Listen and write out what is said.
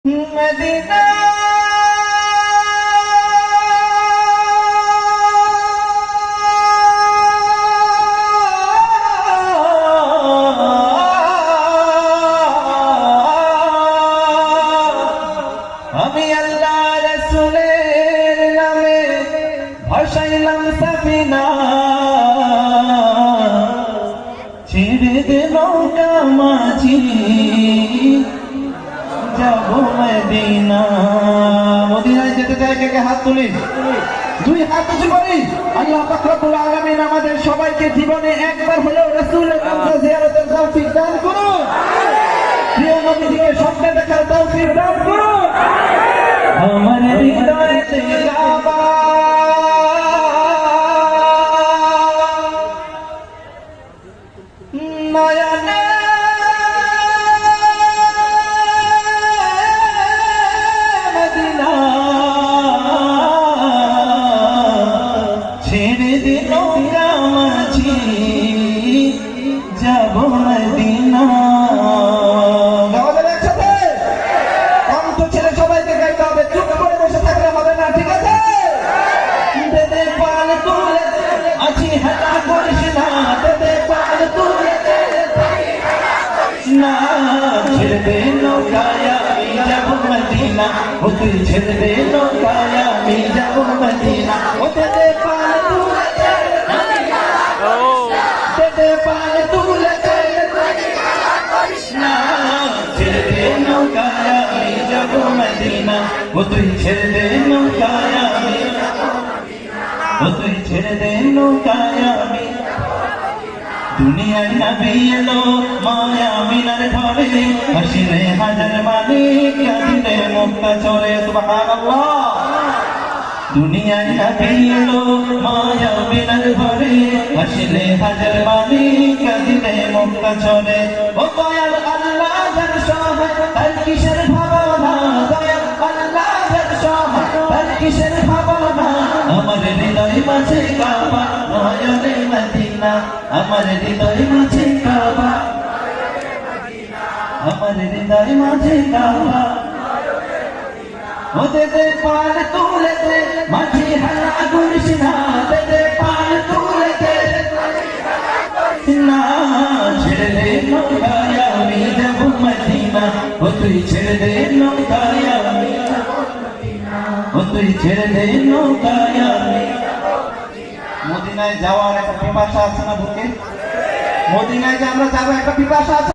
Medina আমি আল্লাহ রাসূলের নামে ভাসাইলাম সাফিনা ছেড়ে দে নৌকা মাঝি যাবো মদিনা। মদিনায় যেতে চাই কে হাত তুলিস, দুই হাত উঁচু করিস। আল্লাহ পাক রব্বুল আলামিন আমাদের সবাইকে জীবনে একবার হলেও রাসূলের রওজা জিয়ারতের তৌফিক দান করুন। প্রিয় নবীজিকে স্বপ্নে দেখার তৌফিক দান করুন। আমার হৃদয়েতে কাবা নয়নে মদিনা ছেড়ে দিল মাঝি যাব মদিনা। একসাথে কণ্ঠ ছেড়ে সবাইকে গাইতে হবে, চুপ করে বসে থাকলে হবে না, ঠিক আছে? দেদে পাল তুলে আছি হাঁটা করিস না, দেদে পাল তুলে না, ছেড়ে দে নৌকায় আমি যাব মদিনা, ও তুই ছেড়ে দে নৌকায় আমি যাব মদিনা। ও দেদে পাল তুলে দেদে পাল তুলে না, ছেড়ে দে নৌকায় আমি যাব মদিনা, ও তুই ছেড়ে দে নৌকায় আমি, ও তুই ছেড়ে দে নৌকায় আমি। দুনিয়ায় নবী এলো মায়া মিনার ঘরে, হাসিলে হাজার মালিক কাঁদিলে মুক্তা চলে, সুবহানাল্লাহ। দুনিয়ায় নবী এলো মায়া মিনার ঘরে, হাসিলে হাজার মালিক কাঁদিলে মুক্তা চলে। ও দয়াল আল্লাহ যার সহায় তার কিসের ভাবনা, দয়াল আল্লাহ যার সহায় তার কিসের ভাবনা। আমার হৃদয় মাঝে কাবা নয়নে মদিনা, আমার হৃদয় মাঝে কাবা, আমার হৃদয় মাঝে কাবা। ও দেদে পাল তুলে দে মাঝি হারা করিস না, দেদে পাল তুলে দে না, ছেড়ে দে নৌকায় আমি যাব মদিনা, ও তুই ছেড়ে দে নৌকায় আমি, ও তুই ছেড়ে দে নৌকায় আমি। মদিনায় যাওয়ার একটা পিপাসা আছে না বুকে? মদিনায় যে আমরা যাবো একটা পিপাসা আছে।